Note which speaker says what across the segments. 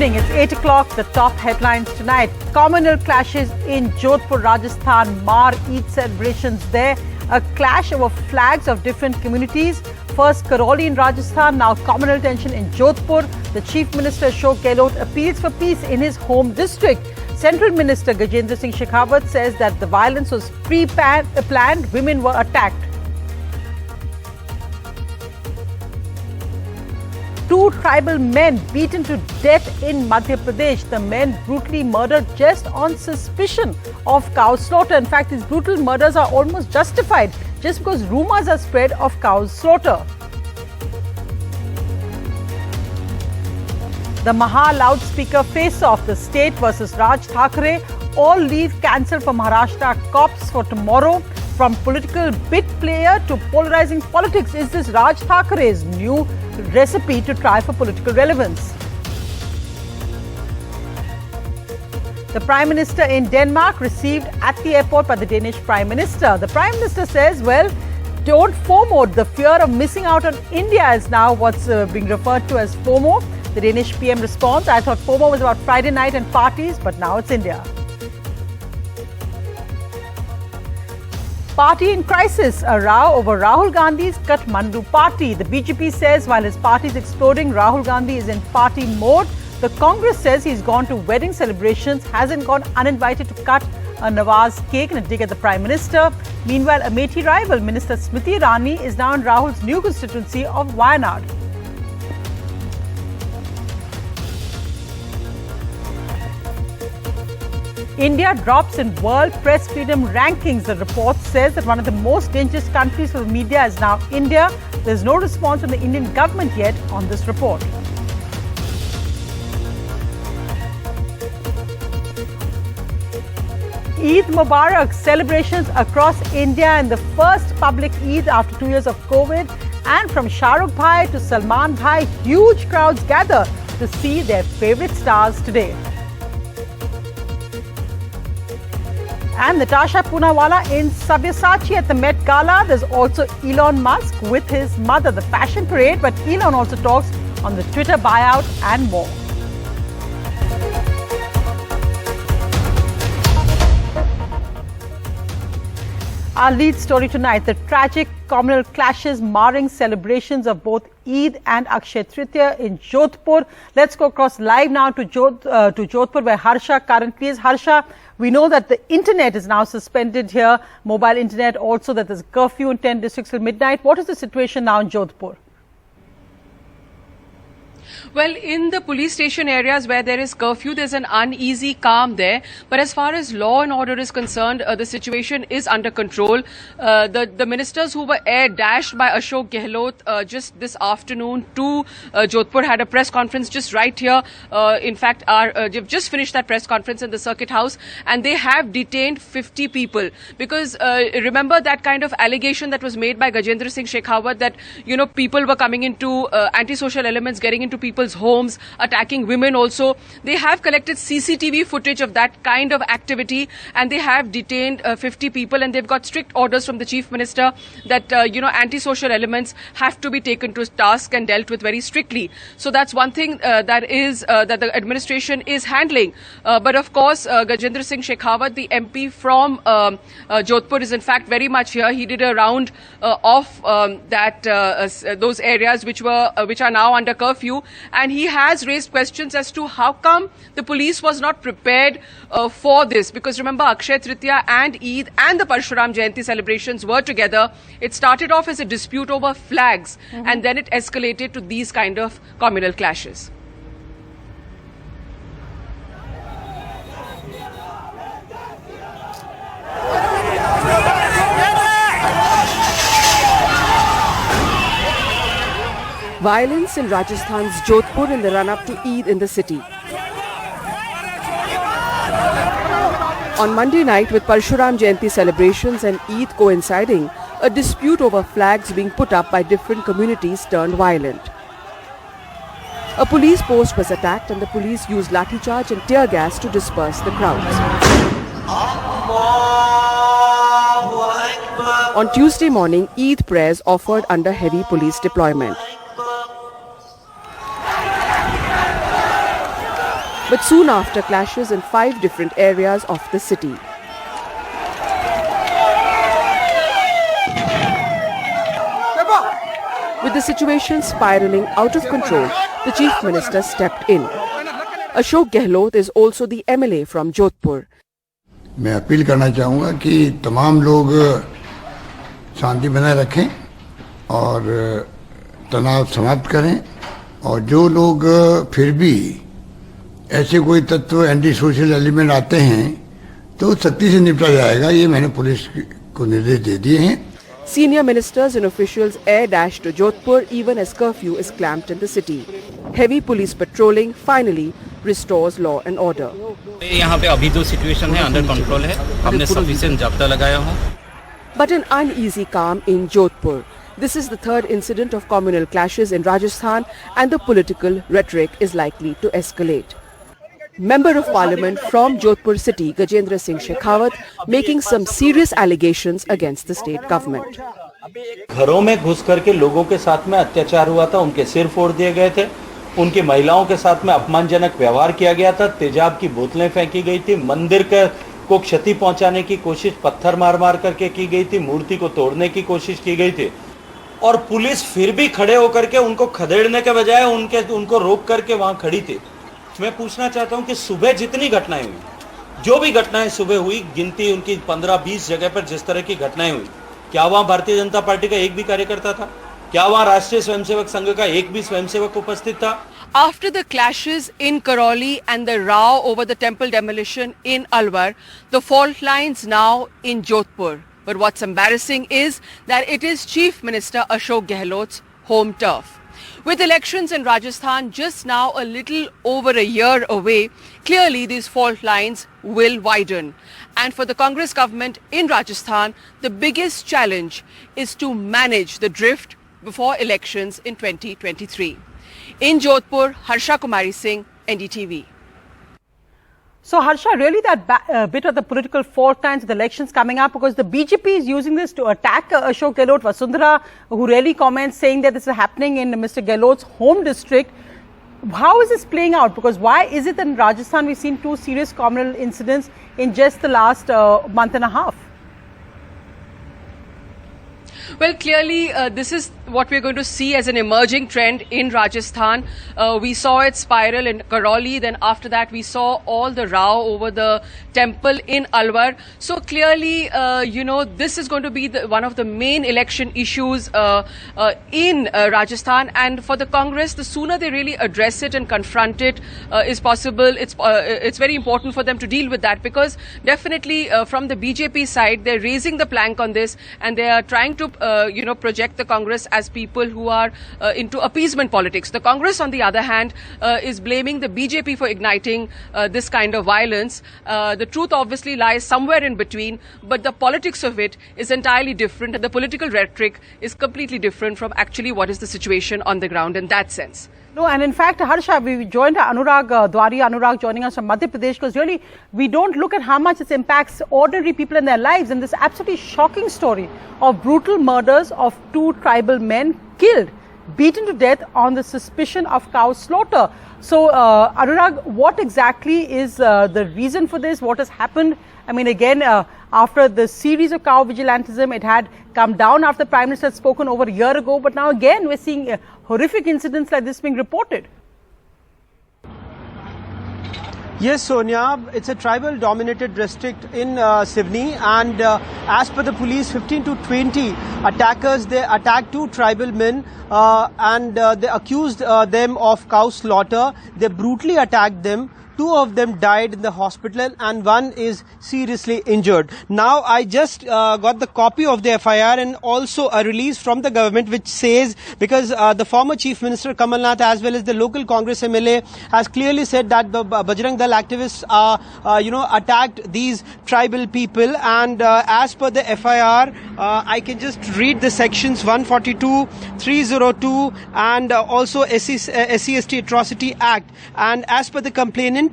Speaker 1: evening. It's 8 o'clock. The top headlines tonight. Communal clashes in Jodhpur, Rajasthan. Mar Eid celebrations there. A clash over flags of different communities. First Karoli in Rajasthan, now communal tension in Jodhpur. The Chief Minister Ashok Gehlot appeals for peace in his home district. Central Minister Gajendra Singh Shekhawat says that the violence was pre-planned. Women were attacked. Two tribal men beaten to death in Madhya Pradesh. The men brutally murdered just on suspicion of cow slaughter. In fact, these brutal murders are almost justified just because rumours are spread of cow slaughter. The Maha loudspeaker face-off, the state versus Raj Thackeray. All leave cancelled for Maharashtra cops for tomorrow. From political bit player to polarizing politics, is this Raj Thackeray's new recipe to try for political relevance? The Prime Minister in Denmark received at the airport by the Danish Prime Minister. The Prime Minister says, well, don't FOMO. The fear of missing out on India is now what's being referred to as FOMO. The Danish PM responds, I thought FOMO was about Friday night and parties, but now it's India. Party in crisis, a row over Rahul Gandhi's Kathmandu party. The BJP says while his party is exploding, Rahul Gandhi is in party mode. The Congress says he's gone to wedding celebrations, hasn't gone uninvited to cut a Nawaz cake in a dig at the Prime Minister. Meanwhile, Amethi rival Minister Smriti Irani is now in Rahul's new constituency of Wayanad. India drops in World Press Freedom Rankings. The report says that one of the most dangerous countries for the media is now India. There's no response from the Indian government yet on this report. Eid Mubarak celebrations across India and the first public Eid after 2 years of COVID. And from Shah Rukh Bhai to Salman Bhai, huge crowds gather to see their favorite stars today. And Natasha Poonawalla in Sabyasachi at the Met Gala. There's also Elon Musk with his mother, the fashion parade. But Elon also talks on the Twitter buyout and more. Our lead story tonight, the tragic communal clashes marring celebrations of both Eid and Akshay Tritiya in Jodhpur. Let's go across live now to Jodhpur where Harsha currently is. Harsha, we know that the internet is now suspended here, mobile internet, also that there's a curfew in 10 districts till midnight. What is the situation now in Jodhpur?
Speaker 2: Well, in the police station areas where there is curfew, there's an uneasy calm there. But as far as law and order is concerned, the situation is under control. The ministers who were dashed by Ashok Gehlot just this afternoon to Jodhpur had a press conference just right here. In fact, they've just finished that press conference in the Circuit House, and they have detained 50 people. Because remember that kind of allegation that was made by Gajendra Singh Shekhawat that, you know, people were coming into antisocial elements, getting into people's homes, attacking women also. They have collected CCTV footage of that kind of activity, and they have detained 50 people, and they've got strict orders from the Chief Minister that, antisocial elements have to be taken to task and dealt with very strictly. So that's one thing that the administration is handling. But of course, Gajendra Singh Shekhawat, the MP from Jodhpur, is in fact very much here. He did a round of those areas which are now under curfew. And he has raised questions as to how come the police was not prepared for this. Because remember, Akshay Tritiya and Eid and the Parshuram Jayanti celebrations were together. It started off as a dispute over flags, and then it escalated to these kind of communal clashes.
Speaker 3: Violence in Rajasthan's Jodhpur in the run-up to Eid in the city. On Monday night, with Parshuram Jayanti celebrations and Eid coinciding, a dispute over flags being put up by different communities turned violent. A police post was attacked and the police used lathi charge and tear gas to disperse the crowds. On Tuesday morning, Eid prayers offered under heavy police deployment. but soon after clashes in 5 different areas of the city. With the situation spiraling out of control, the Chief Minister stepped in. Ashok Gehlot is also the MLA from Jodhpur.
Speaker 4: मैं appeal करना चाहूँगा कि तमाम लोग शांति बनाए रखें और तनाव समाप्त करें और जो लोग फिर भी ऐसे कोई तत्व एंटी सोशल एलिमेंट आते हैं तो सख्ती से निपटा जाएगा, ये मैंने पुलिस को निर्देश दे दिए हैं.
Speaker 3: Senior ministers and officials air dash to Jodhpur even as curfew is clamped in the city. Heavy police patrolling finally restores law and order.
Speaker 5: यहाँ पे अभी जो सिचुएशन है अंडर कंट्रोल है, हमने सफिशिएंट जाब्ता लगाया हो.
Speaker 3: But an uneasy calm in Jodhpur. This is the third incident of communal clashes in Rajasthan and the political rhetoric is likely to escalate. Member of Parliament from Jodhpur city, Gajendra Singh Shekhawat, making some serious allegations against the state government.
Speaker 6: घरों में घुस करके लोगों के साथ में अत्याचार हुआ था, उनके सिर फोड़ दिए गए थे, उनकी महिलाओं के साथ में अपमानजनक व्यवहार किया गया था, तेजाब की बोतलें फेंकी गई थी, मंदिर को क्षति पहुंचाने की कोशिश पत्थर मार मार करके की गई थी, मूर्ति को तोड़ने की कोशिश की गई थी और पुलिस फिर भी खड़े होकर के उनको खदेड़ने के बजाय उनको रोक करके वहां खड़ी थी. मैं पूछना चाहता हूं कि सुबह जितनी घटनाएं हुई, जो भी घटनाएं सुबह हुई, गिनती उनकी 15-20 जगह पर जिस तरह की घटनाएं हुई, क्या वहां भारतीय जनता पार्टी का एक भी कार्यकर्ता था? क्या वहां राष्ट्रीय स्वयंसेवक संघ का एक भी स्वयंसेवक उपस्थित था?
Speaker 2: After the clashes in Karoli and the row over the temple demolition in Alwar, the fault lines now in Jodhpur. But what's embarrassing is that it is Chief Minister Ashok Gehlot's home turf. With elections in Rajasthan just now a little over a year away, clearly these fault lines will widen. And for the Congress government in Rajasthan, the biggest challenge is to manage the drift before elections in 2023. In Jodhpur, Harsha Kumari Singh, NDTV.
Speaker 1: So, Harsha, really that bit of the political fault lines with elections coming up, because the BJP is using this to attack Ashok Gehlot. Vasundhara, who really comments saying that this is happening in Mr. Gehlot's home district. How is this playing out? Because why is it that in Rajasthan we've seen 2 serious communal incidents in just the last month and a half?
Speaker 2: Well, clearly, this is what we're going to see as an emerging trend in Rajasthan. We saw it spiral in Karoli. Then after that, we saw all the row over the temple in Alwar. So clearly, this is going to be one of the main election issues in Rajasthan. And for the Congress, the sooner they really address it and confront it is possible. It's very important for them to deal with that, because definitely from the BJP side, they're raising the plank on this and they are trying to project the Congress as people who are into appeasement politics. The Congress, on the other hand, is blaming the BJP for igniting this kind of violence. The truth obviously lies somewhere in between, but the politics of it is entirely different, and the political rhetoric is completely different from actually what is the situation on the ground in that sense.
Speaker 1: No, and in fact, Harsha, we joined Anurag joining us from Madhya Pradesh, because really we don't look at how much this impacts ordinary people in their lives, and this absolutely shocking story of brutal murders of 2 tribal men killed, beaten to death on the suspicion of cow slaughter. So, Anurag, what exactly is the reason for this? What has happened? I mean, again, after the series of cow vigilantism, it had come down after the Prime Minister had spoken over a year ago. But now again, we're seeing horrific incidents like this being reported.
Speaker 7: Yes, Sonia, it's a tribal-dominated district in Seoni, and as per the police, 15 to 20 attackers, they attacked 2 tribal men and they accused them of cow slaughter. They brutally attacked them. 2 of them died in the hospital and 1 is seriously injured. Now, I just got the copy of the FIR and also a release from the government which says, because the former Chief Minister Kamal Nath as well as the local Congress MLA has clearly said that the Bajrang Dal activists attacked these tribal people, and as per the FIR, I can just read the sections 142, 302 and also SC/ST Atrocity Act. And as per the complainant,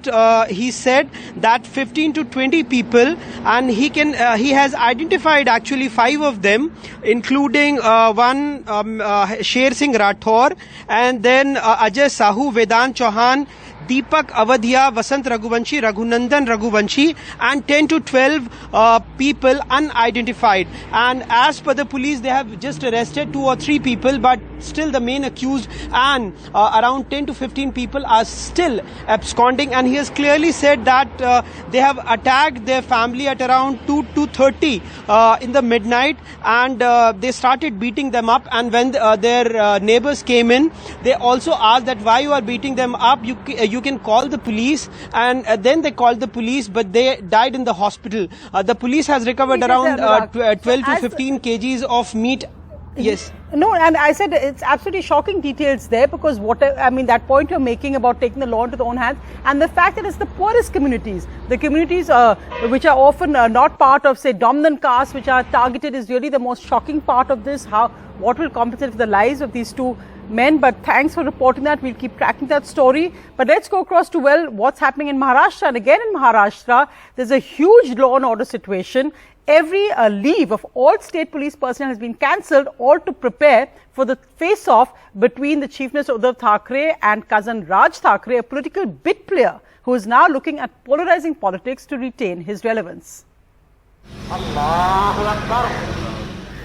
Speaker 7: he said that 15 to 20 people, and he has identified actually 5 of them, including one Sher Singh Rathore, and then Ajay Sahu, Vedant Chauhan. Deepak Avadhiya, Vasant Raghuvanshi, Raghunandan Raghuvanshi, and 10 to 12 people unidentified. And as per the police, they have just arrested 2 or 3 people, but still the main accused and around 10 to 15 people are still absconding. And he has clearly said that they have attacked their family at around 2:30 in the midnight, and they started beating them up. And when their neighbors came in, they also asked that why you are beating them up, you can call the police. And then they called the police, but they died in the hospital. The police has recovered around 12 to 15 kgs of meat. Yes.
Speaker 1: No, and I said it's absolutely shocking details there, because that point you're making about taking the law into their own hands, and the fact that it's the poorest communities, the communities which are often not part of, say, dominant castes, which are targeted, is really the most shocking part of this. What will compensate for the lives of these 2 men? But thanks for reporting that. We'll keep tracking that story. But let's go across to, what's happening in Maharashtra. And again in Maharashtra, there's a huge law and order situation. Every leave of all state police personnel has been cancelled, all to prepare for the face-off between the Chief Minister Raj Thackeray and cousin Raj Thackeray, a political bit player who is now looking at polarizing politics to retain his relevance.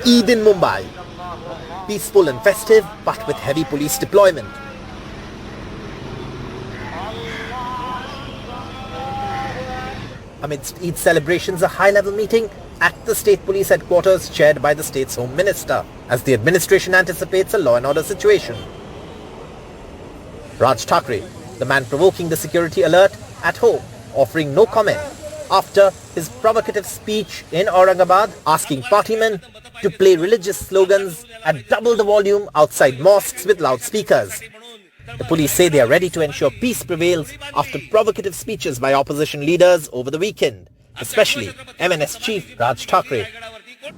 Speaker 8: Eid in Mumbai. Peaceful and festive, but with heavy police deployment. Amidst Eid celebrations, a high-level meeting at the state police headquarters chaired by the state's home minister, as the administration anticipates a law and order situation. Raj Thackeray, the man provoking the security alert at home, offering no comment after his provocative speech in Aurangabad, asking partymen to play religious slogans at double the volume outside mosques with loudspeakers. The police say they are ready to ensure peace prevails after provocative speeches by opposition leaders over the weekend, especially MNS Chief Raj Thackeray.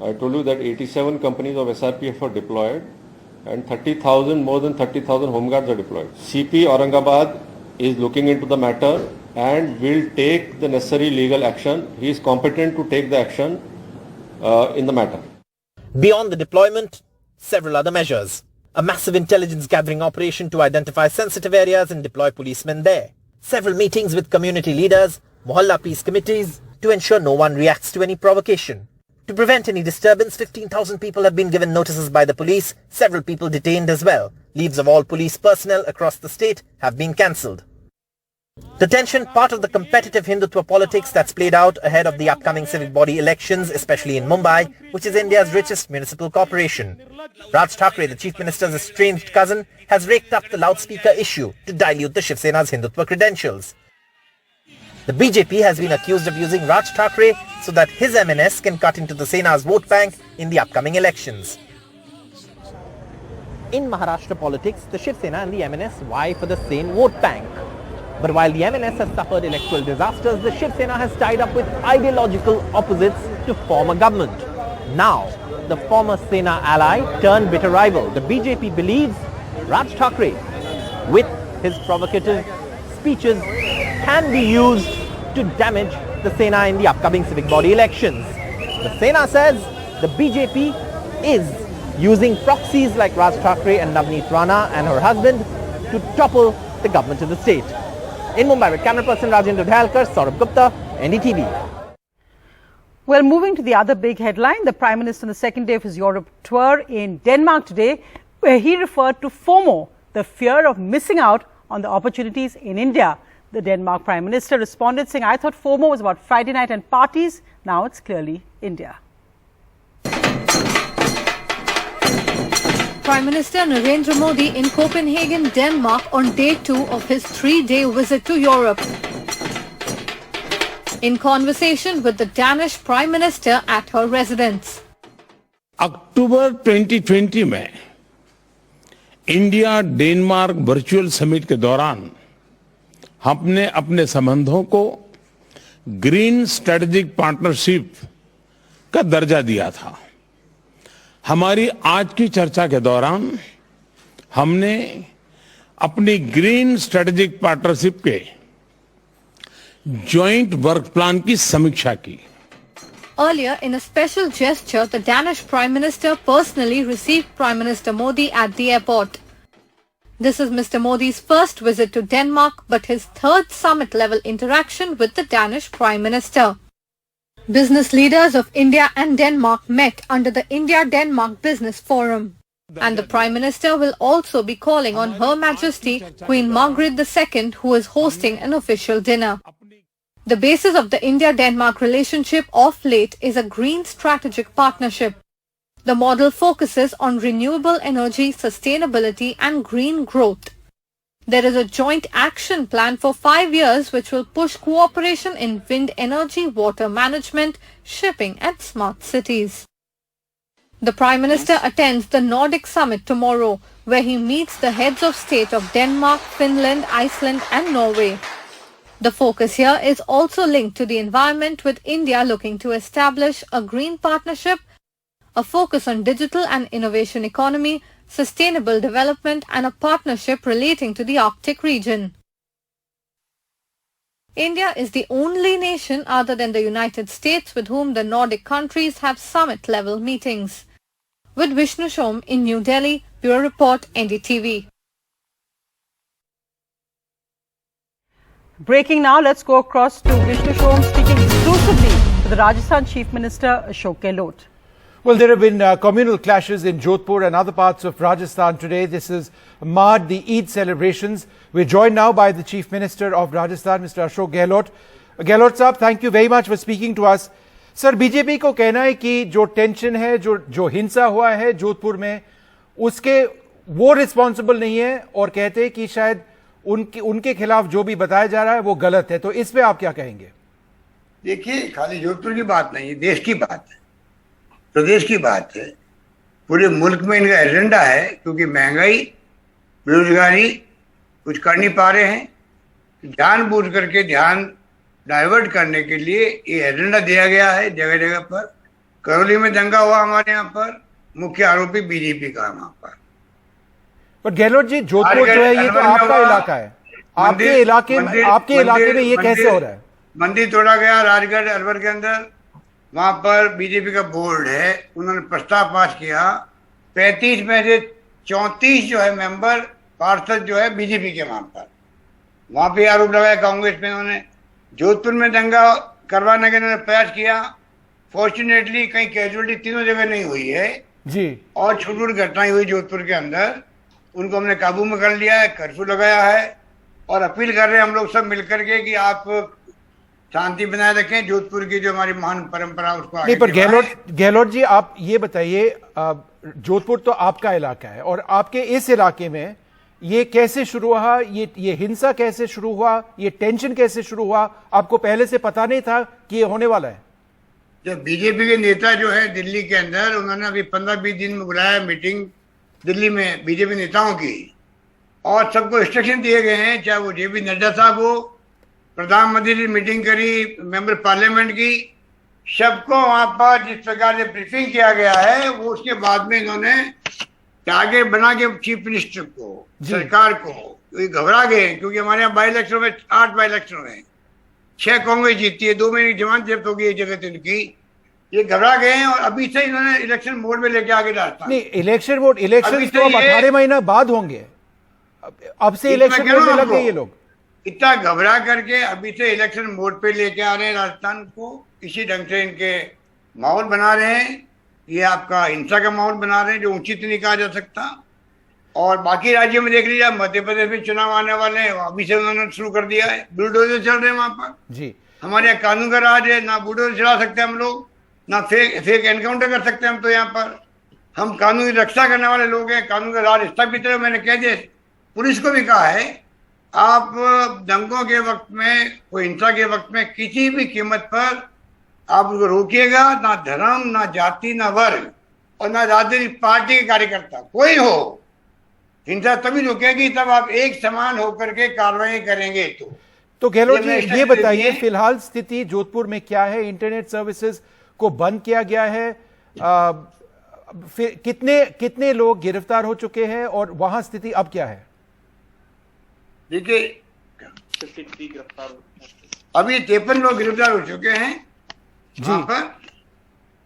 Speaker 9: I told you that 87 companies of SRPF are deployed and more than 30,000 home guards are deployed. CP Aurangabad is looking into the matter and will take the necessary legal action. He is competent to take the action in the matter.
Speaker 8: Beyond the deployment, several other measures. A massive intelligence gathering operation to identify sensitive areas and deploy policemen there. Several meetings with community leaders, Mohalla peace committees, to ensure no one reacts to any provocation. To prevent any disturbance, 15,000 people have been given notices by the police, several people detained as well. Leaves of all police personnel across the state have been cancelled. The tension, part of the competitive Hindutva politics that's played out ahead of the upcoming civic body elections, especially in Mumbai, which is India's richest municipal corporation. Raj Thackeray, the Chief Minister's estranged cousin, has raked up the loudspeaker issue to dilute the Shiv Sena's Hindutva credentials. The BJP has been accused of using Raj Thackeray so that his MNS can cut into the Sena's vote bank in the upcoming elections. In Maharashtra politics, the Shiv Sena and the MNS vie for the same vote bank. But while the MNS has suffered electoral disasters, the Shiv Sena has tied up with ideological opposites to form a government. Now, the former Sena ally turned bitter rival, the BJP believes Raj Thackeray, with his provocative speeches, can be used to damage the Sena in the upcoming civic body elections. The Sena says the BJP is using proxies like Raj Thackeray and Navneet Rana and her husband to topple the government of the state. In Mumbai, with camera person Rajendra Dhalkar, Saurabh Gupta, NDTV.
Speaker 1: Well, moving to the other big headline, the Prime Minister on the second day of his Europe tour in Denmark today, where he referred to FOMO, the fear of missing out on the opportunities in India. The Denmark Prime Minister responded saying, I thought FOMO was about Friday night and parties. Now it's clearly India.
Speaker 10: Prime Minister Narendra Modi in Copenhagen, Denmark on day 2 of his 3-day visit to Europe. In conversation with the Danish Prime Minister at her residence.
Speaker 11: अक्टूबर 2020 में India Denmark virtual summit के दौरान हमने अपने संबंधों को green strategic partnership का दर्जा दिया था। हमारी आज की चर्चा के दौरान हमने अपनी ग्रीन स्ट्रेटेजिक पार्टनरशिप के जॉइंट वर्क प्लान की समीक्षा की।
Speaker 10: Earlier, in a special gesture, the Danish Prime Minister personally received Prime Minister Modi at the airport. This is Mr. Modi's first visit to Denmark, but his third summit-level interaction with the Danish Prime Minister. Business leaders of India and Denmark met under the India-Denmark Business Forum. And the Prime Minister will also be calling on Her Majesty Queen Margaret II, who is hosting an official dinner. The basis of the India-Denmark relationship of late is a green strategic partnership. The model focuses on renewable energy, sustainability and green growth. There is a joint action plan for 5 years which will push cooperation in wind energy, water management, shipping and smart cities. The Prime Minister attends the Nordic Summit tomorrow, where he meets the heads of state of Denmark, Finland, Iceland and Norway. The focus here is also linked to the environment, with India looking to establish a green partnership, a focus on digital and innovation economy, sustainable development and a partnership relating to the Arctic region. India is the only nation other than the United States with whom the Nordic countries have summit-level meetings. With Vishnu Shom in New Delhi, Bureau Report, NDTV.
Speaker 1: Breaking now, let's go across to Vishnu Shom speaking exclusively to the Rajasthan Chief Minister Ashok Gehlot.
Speaker 12: Well, there have been communal clashes in Jodhpur and other parts of Rajasthan today. This has marred the Eid celebrations. We're joined now by the Chief Minister of Rajasthan, Mr. Ashok Gehlot. Gehlot साहब, thank you very much for speaking to us. Sir, BJP को कहना है कि जो tension है, जो हिंसा हुआ है जोधपुर में, उसके वो रिस्पॉन्सिबल नहीं है और कहते हैं कि शायद उनके खिलाफ जो भी बताया जा रहा है वो गलत है. तो इस पे आप क्या कहेंगे?
Speaker 4: देखिए, खाली जोधपुर की बात नहीं, देश की बात है, प्रदेश की बात है. पूरे मुल्क में इनका एजेंडा है, क्योंकि महंगाई, बेरोजगारी, कुछ कर नहीं पा रहे हैं. जानबूझ करके ध्यान डाइवर्ट करने के लिए ये एजेंडा दिया गया है जगह जगह पर. करौली में दंगा हुआ हमारे यहाँ पर, मुख्य आरोपी बीजेपी का वहां पर.
Speaker 12: पर गहलोत जी, जोधपुर जो है ये तो आपका इलाका है. आपके इलाके में ये कैसे हो रहा है?
Speaker 4: मंदिर तोड़ा गया राजगढ़ अलवर के अंदर. वहां पर बीजेपी का बोर्ड है, उन्होंने प्रस्ताव पास किया. 35 में से 34 जो है मेंबर पार्षद जो है बीजेपी के वहां पे आरोप लगाया कांग्रेस में. उन्होंने जोधपुर में दंगा करवाने का प्रयास किया. फॉर्चुनेटली कहीं कैजुअलिटी तीनों जगह नहीं हुई है
Speaker 12: जी,
Speaker 4: और छोटी छोटी घटनाएं हुई जोधपुर के अंदर. उनको हमने काबू में कर लिया है, कर्फ्यू लगाया है और अपील कर रहे हैं हम लोग सब मिलकर के कि आप शांति बनाए रखें. जोधपुर की जो हमारी महान परंपरा उसको आगे.
Speaker 12: नहीं, पर गहलोत जी, आप ये बताइए, जोधपुर तो आपका इलाका है और आपके इस इलाके में ये कैसे शुरू हुआ? ये हिंसा कैसे शुरू हुआ? ये टेंशन कैसे शुरू हुआ? आपको पहले से पता नहीं था कि ये होने वाला है?
Speaker 4: जब बीजेपी के नेता जो है दिल्ली के अंदर, उन्होंने अभी 15-20 दिन में बुलाया मीटिंग दिल्ली में बीजेपी नेताओं की, और सबको इंस्ट्रक्शन दिए गए हैं, चाहे वो जेपी नड्डा साहब हो, प्रधानमंत्री ने मीटिंग करी, मेंबर पार्लियामेंट की, सबको वहां पर जिस प्रकार से ब्रीफिंग किया गया है, वो उसके बाद में इन्होंने टारगेट बना के चीफ मिनिस्टर को, सरकार को, घबरा गए. क्योंकि हमारे यहाँ बाई इलेक्शन में 8 बाई इलेक्शन हुए, 6 कांग्रेस जीती है, 2 महीने की जमानत जब्त हो गई जगह इनकी. ये घबरा गए हैं और अभी से इन्होंने इलेक्शन मोड में लेके आगे राजस्थान.
Speaker 12: नहीं, इलेक्शन तो अब 18 महीना बाद होंगे. अब से इलेक्शन मोड में लग गए ये लोग.
Speaker 4: इतना घबरा करके अभी से इलेक्शन मोड पे लेके आ रहे हैं राजस्थान को. इसी ढंग से इनके माहौल बना रहे हैं. ये आपका हिंसा का माहौल बना रहे हैं जो उचित नहीं कहा जा सकता. और बाकी राज्यों में देख लीजिए, मध्य प्रदेश में चुनाव आने वाले हैं, अभी से उन्होंने शुरू कर दिया है. बुलडोजर चल रहे हैं वहां पर
Speaker 12: जी.
Speaker 4: हमारे यहाँ कानून का राज है, ना बुलडोजर चला सकते हम लोग, ना फेक एनकाउंटर कर सकते हम. तो यहाँ पर हम कानून की रक्षा करने वाले लोग हैं, कानून का राज स्थापित है. मैंने कह दिया, पुलिस को भी कहा है, आप दंगों के वक्त में, कोई हिंसा के वक्त में किसी भी कीमत पर आप उसको रोकिएगा. ना धर्म, ना जाति, ना वर्ग और ना राजनीतिक पार्टी के कार्यकर्ता कोई हो, हिंसा तभी रोकेगी तब आप एक समान होकर के कार्रवाई करेंगे.
Speaker 12: तो गहलोत जी, ये बताइए, फिलहाल स्थिति जोधपुर में क्या है? इंटरनेट सर्विसेज को बंद किया गया है. फिर कितने लोग गिरफ्तार हो चुके हैं और वहां स्थिति अब क्या है?
Speaker 4: देखिए, अभी 53 लोग गिरफ्तार हो चुके हैं वहां पर.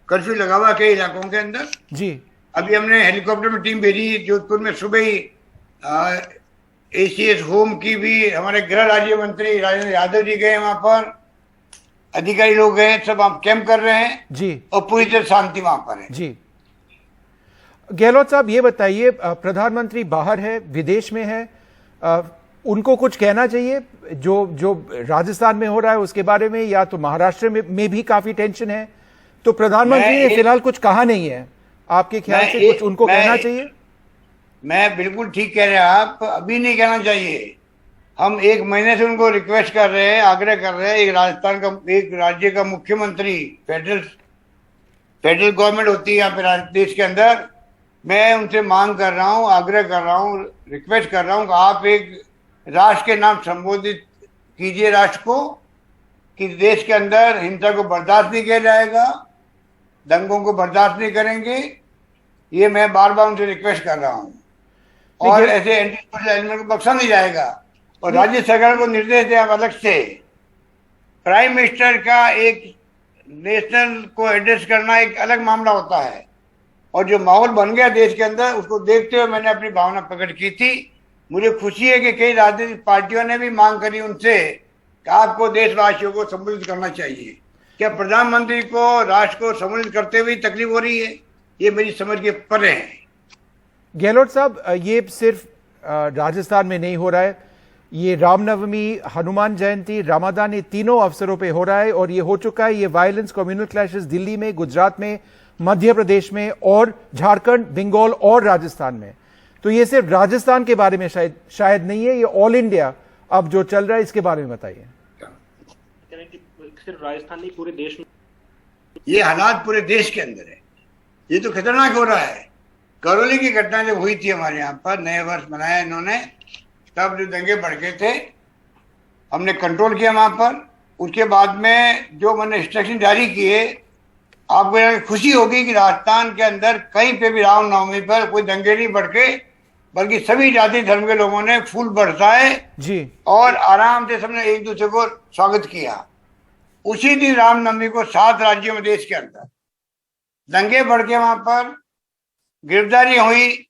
Speaker 4: कर्फ्यू लगा हुआ कई इलाकों के अंदर
Speaker 12: जी.
Speaker 4: अभी हमने हेलीकॉप्टर में टीम भेजी जोधपुर में. सुबह ही एसीएस होम की भी हमारे गृह राज्य मंत्री राजेंद्र यादव जी गए वहां पर, अधिकारी लोग गए, सब हम कैंप कर रहे हैं
Speaker 12: जी,
Speaker 4: और पूरी तरह शांति वहां पर है
Speaker 12: जी। गहलोत साहब ये बताइए, प्रधानमंत्री बाहर है, विदेश में है, उनको कुछ कहना चाहिए जो राजस्थान में हो रहा है उसके बारे में, या तो महाराष्ट्र में भी काफी टेंशन है, तो प्रधानमंत्री ने फिलहाल कुछ कहा नहीं है, आपके ख्याल से कुछ उनको कहना चाहिए?
Speaker 4: मैं बिल्कुल ठीक कह रहे हैं आप, अभी नहीं कहना चाहिए। हम 1 महीने से उनको रिक्वेस्ट कर रहे हैं, आग्रह कर रहे हैं। एक राजस्थान का, एक राज्य का मुख्यमंत्री, फेडरल गवर्नमेंट होती है यहाँ पे देश के अंदर, मैं उनसे मांग कर रहा हूँ, आग्रह कर रहा हूँ, रिक्वेस्ट कर रहा हूँ कि आप एक राष्ट्र के नाम संबोधित कीजिए राष्ट्र को, कि देश के अंदर हिंसा को बर्दाश्त नहीं किया जाएगा, दंगों को बर्दाश्त नहीं करेंगे। ये मैं बार बार उनसे रिक्वेस्ट कर रहा हूँ, और ऐसे एंटी सोशल एलिमेंट को बख्शा नहीं जाएगा। और राज्य सरकार को निर्देश दें अलग से, प्राइम मिनिस्टर का एक नेशनल को एड्रेस करना एक अलग मामला होता है, और जो माहौल बन गया देश के अंदर, उसको देखते हुए मैंने अपनी भावना प्रकट की थी। मुझे खुशी है कि कई राजनीतिक पार्टियों ने भी मांग करी उनसे कि आपको देशवासियों को संबोधित करना चाहिए। क्या प्रधानमंत्री को राष्ट्र को संबोधित करते हुए तकलीफ हो रही है? ये मेरी समझ के परे है।
Speaker 12: गहलोत साहब, ये सिर्फ राजस्थान में नहीं हो रहा है, ये रामनवमी, हनुमान जयंती, रामादान, ये तीनों अवसरों पे हो रहा है, और ये हो चुका है। ये वायलेंस, कम्युनल क्लैशेस दिल्ली में, गुजरात में, मध्य प्रदेश में, और झारखंड, बंगाल और राजस्थान में। तो ये सिर्फ राजस्थान के बारे में शायद नहीं है, ये ऑल इंडिया अब जो चल रहा है, इसके बारे में बताइए।
Speaker 13: सिर्फ राजस्थान नहीं, पूरे देश में
Speaker 4: ये हालात पूरे देश के अंदर है। ये तो खतरनाक हो रहा है। करौली की घटना जब हुई थी हमारे यहाँ पर, नए वर्ष मनाया इन्होंने, तब जो दंगे भड़के थे, हमने कंट्रोल किया वहां पर। उसके बाद में जो मैंने इंस्ट्रक्शन जारी किए, आपको खुशी होगी कि राजस्थान के अंदर कहीं पे भी रामनवमी पर कोई दंगे नहीं भड़के, बल्कि सभी जाति धर्म के लोगों ने फूल बरसाए
Speaker 12: जी, और
Speaker 4: आराम से सबने एक दूसरे को स्वागत किया। उसी दिन रामनवमी को 7 राज्यों में देश के अंदर दंगे भड़के, वहां पर गिरफ्तारी हुई,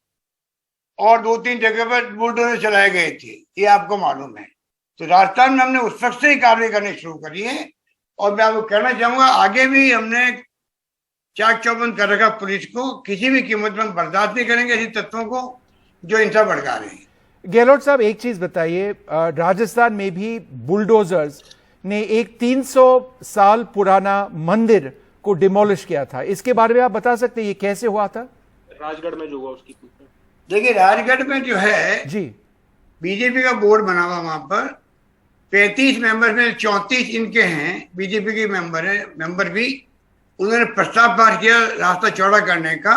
Speaker 4: और 2-3 जगह पर बुलडोजर चलाए गए थे, ये आपको मालूम है। तो राजस्थान में हमने उस वक्त से ही कार्रवाई करनी शुरू करी है, और मैं आपको कहना चाहूंगा आगे भी हमने चाक चौबंद कर रखा पुलिस को। किसी भी कीमत में बर्दाश्त नहीं करेंगे ऐसे तत्वों को जो हिंसा भड़का रहे हैं।
Speaker 12: गहलोत साहब, एक चीज बताइए, राजस्थान में भी बुलडोजर्स ने एक 300 साल पुराना मंदिर को डिमोलिश किया था, इसके बारे में आप बता सकते हैं ये कैसे हुआ था?
Speaker 13: राजगढ़ में जो हुआ उसकी,
Speaker 4: देखिए राजगढ़ में जो है
Speaker 12: जी,
Speaker 4: बीजेपी का बोर्ड बना हुआ, वहां पर 35 मेंबर में 34 इनके हैं, बीजेपी के मेंबर भी। उन्होंने प्रस्ताव पास किया रास्ता चौड़ा करने का,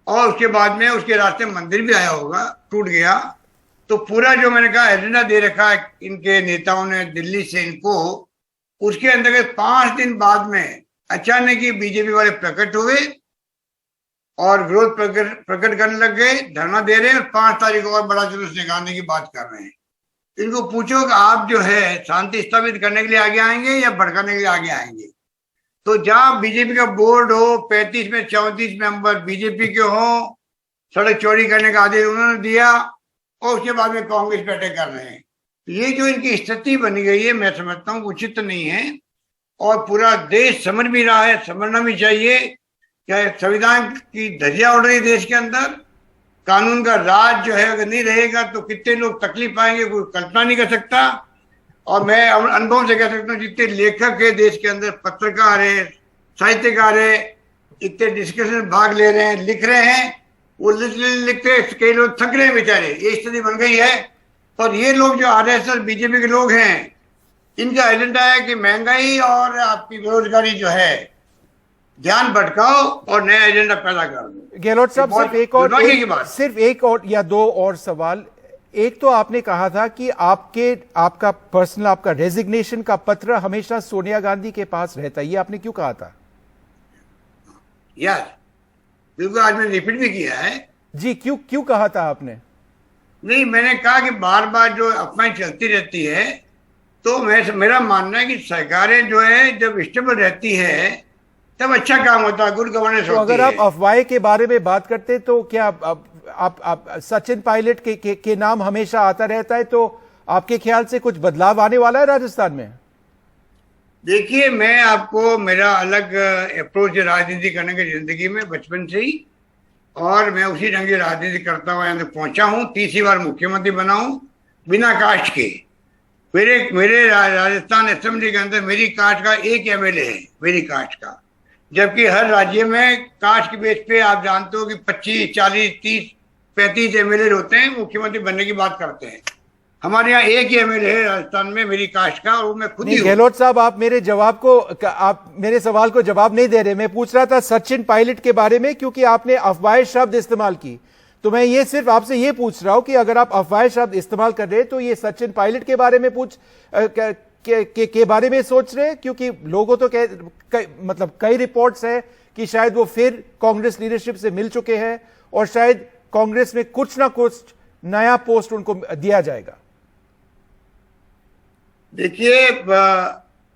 Speaker 4: और उसके बाद में उसके रास्ते मंदिर भी आया होगा, टूट गया। तो पूरा जो मैंने कहा एजेंडा दे रखा है इनके नेताओं ने दिल्ली से इनको, उसके अंतर्गत 5 दिन बाद में अचानक ही बीजेपी वाले प्रकट हुए और विरोध प्रकट करने लग गए, धरना दे रहे हैं, और 5 तारीख को और बड़ा जुलूस निकालने की बात कर रहे हैं। इनको पूछो कि आप जो है शांति स्थापित करने के लिए आगे आएंगे या भड़काने के लिए आगे आएंगे? तो जहां बीजेपी का बोर्ड हो, 35 में 34 मेंबर बीजेपी के हो, सड़क चौड़ी करने का आदेश उन्होंने दिया, और उसके बाद में कांग्रेस पे अटैक कर रहे हैं। ये जो इनकी स्थिति बनी गई है, मैं समझता हूँ उचित नहीं है, और पूरा देश समझ भी रहा है, समझना भी चाहिए। क्या संविधान की धज्जियां उड़ रही है देश के अंदर, कानून का राज जो है अगर नहीं रहेगा तो कितने लोग तकलीफ पाएंगे, कोई कल्पना नहीं कर सकता। और मैं अनुभव से कह सकता हूँ, जितने लेखक है देश के अंदर, पत्रकार है, साहित्यकार है, इतने डिस्कशन में भाग ले रहे हैं, लिख रहे हैं, वो लिखते कई लोग थक रहे हैं बेचारे, ये स्थिति बन गई है। और ये लोग जो आरएसएस बीजेपी के लोग हैं, इनका एजेंडा है कि महंगाई और आपकी बेरोजगारी जो है, ध्यान भटकाओ और नया एजेंडा पैदा कर दो।
Speaker 12: गहलोत साहब, सिर्फ एक और या 2 और सवाल। एक तो आपने कहा था कि आपका पर्सनल, आपका रेजिग्नेशन का पत्र हमेशा सोनिया गांधी के पास रहता है, ये आपने क्यों कहा था?
Speaker 4: यार बिल्कुल, आज मैंने रिपीट भी किया है
Speaker 12: जी। क्यों कहा था आपने?
Speaker 4: नहीं, मैंने कहा कि बार बार जो अफवाहें चलती रहती है, तो मेरा मानना है कि सरकारें जो है जब स्टेबल रहती है तब अच्छा काम होता है, गुड गवर्नेंस
Speaker 12: तो
Speaker 4: होती
Speaker 12: अगर
Speaker 4: है।
Speaker 12: आप अफवाह के बारे में बात करते तो क्या आप सचिन पायलट के नाम हमेशा आता रहता है, तो आपके ख्याल से कुछ बदलाव आने वाला है राजस्थान में?
Speaker 4: देखिए, मैं आपको मेरा अलग अप्रोच है राजनीति करने की जिंदगी में बचपन से ही, और मैं उसी ढंग की राजनीति करता हुआ यहाँ तक पहुंचा हूँ। तीसरी बार मुख्यमंत्री बना हूँ बिना कास्ट के। मेरे राजस्थान असेंबली के अंदर मेरी कास्ट का एक एमएलए है, मेरी कास्ट का, जबकि हर राज्य में कास्ट के बेस पे आप जानते हो कि 25, 40, 30, 35 एमएलए होते हैं, मुख्यमंत्री बनने की बात करते हैं। हमारे यहाँ एक ही एमएलए है राजस्थान में मेरी कास्ट का, और वो मैं खुद ही हूँ।
Speaker 12: गहलोत साहब, आप मेरे सवाल को जवाब नहीं दे रहे। मैं पूछ रहा था सचिन पायलट के बारे में, क्योंकि आपने अफवाह शब्द इस्तेमाल की, तो मैं ये सिर्फ आपसे ये पूछ रहा हूं कि अगर आप अफवाह शब्द इस्तेमाल कर रहे हैं तो ये सचिन पायलट के बारे में के बारे में सोच रहे हैं, क्योंकि लोगों तो मतलब कई रिपोर्ट्स है कि शायद वो फिर कांग्रेस लीडरशिप से मिल चुके हैं और शायद कांग्रेस में कुछ ना कुछ नया पोस्ट उनको दिया जाएगा।
Speaker 4: देखिए,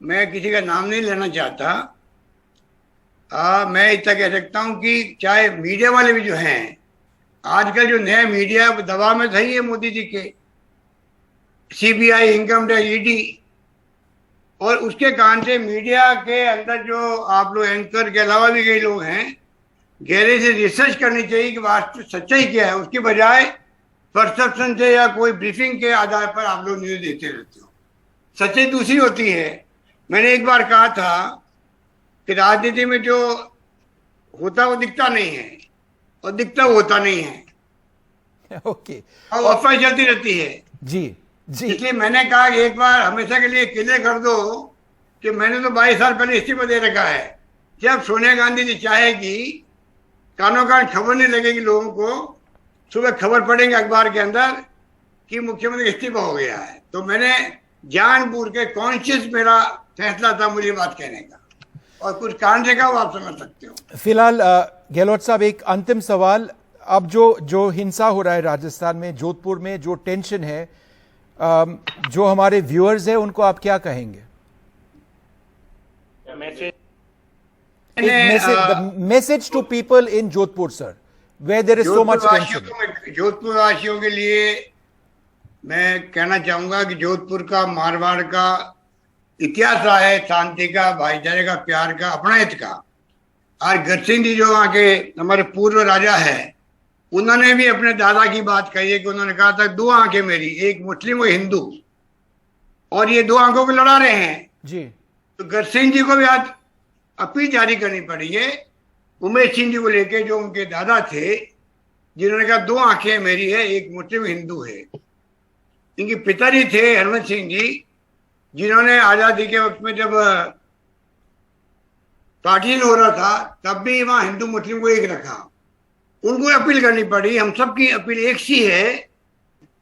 Speaker 4: मैं किसी का नाम नहीं लेना चाहता। मैं इतना कह सकता हूं कि चाहे मीडिया वाले भी जो हैं, आजकल जो नया मीडिया दबाव में सही है मोदी जी के, सीबीआई, इनकम टैक्स, ईडी, और उसके कारण से मीडिया के अंदर जो आप लोग एंकर के अलावा भी कई लोग हैं, गहरे से रिसर्च करनी चाहिए कि वास्तव सच्चाई क्या है, उसकी बजाय परसेप्शन से या कोई ब्रीफिंग के आधार पर आप लोग न्यूज देते रहते हो। सच्चाई दूसरी होती है। मैंने एक बार कहा था कि राजनीति में जो होता वो दिखता नहीं है और दिखता वो होता नहीं है।
Speaker 12: ओके।
Speaker 4: और अफवाह चलती रहती है।
Speaker 12: जी जी।
Speaker 4: इसलिए मैंने कहा कि एक बार हमेशा के लिए क्लियर कर दो कि मैंने तो 22 साल पहले इस्तीफा दे रखा है। जब सोनिया गांधी जी चाहेगी, कानों कान खबर नहीं लगेगी लोगों को, सुबह खबर पड़ेंगे अखबार के अंदर कि मुख्यमंत्री इस्तीफा हो गया है, तो मैंने जानबूझ के कॉन्शियस मेरा फैसला था मुझे बात कहने का, और कुछ कारण देखा वो आप समझ सकते हो।
Speaker 12: फिलहाल गहलोत साहब, एक अंतिम सवाल। अब जो हिंसा हो रहा है राजस्थान में, जोधपुर में जो टेंशन है, जो हमारे व्यूअर्स हैं उनको आप क्या कहेंगे? Message to people in Jodhpur sir, where there is so much tension.
Speaker 4: Jodhpur वासियों के लिए मैं कहना चाहूंगा कि जोधपुर का, मारवाड़ का इतिहास रहा है, शांति का, भाईचारे का, प्यार का, अपनायत का। और गढ़सिंह जी जो वहाँ के हमारे पूर्व राजा है, उन्होंने भी अपने दादा की बात कही है कि उन्होंने कहा था 2 आंखें मेरी, एक मुस्लिम और हिंदू, और ये 2 आंखों को लड़ा रहे हैं
Speaker 12: जी।
Speaker 4: तो गढ़सिंह जी को भी आज अपील जारी करनी पड़ी है उमेश सिंह जी को लेके, जो उनके दादा थे, जिन्होंने कहा 2 आंखें मेरी है, एक मुस्लिम हिंदू है। इनके पिताजी थे हरवंत सिंह जी, जिन्होंने आजादी के वक्त में जब पार्टीशन हो रहा था तब भी वहां हिंदू मुस्लिम को एक रखा। उनको अपील करनी पड़ी। हम सब की अपील एक सी है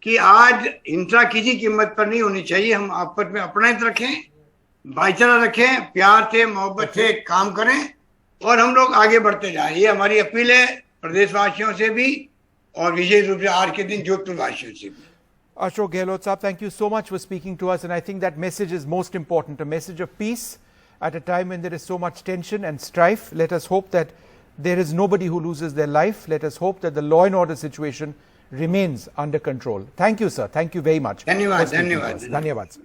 Speaker 4: कि आज हिंसा किसी कीमत पर नहीं होनी चाहिए। हम आपस में अपनायत रखें, भाईचारा रखें, प्यार से, मोहब्बत से काम करें, और हम लोग आगे बढ़ते जाएं। ये हमारी अपील है प्रदेशवासियों से भी, और विशेष रूप से आज के दिन जोधपुर वासियों से भी।
Speaker 12: Ashok Gehlot Saab, thank you so much for speaking to us, and I think that message is most important, a message of peace at a time when there is so much tension and strife. Let us hope that there is nobody who loses their life. Let us hope that the law and order situation remains under control. Thank you, sir. Thank you very much.
Speaker 4: Dhanyawad.
Speaker 12: Dhanyawad, sir.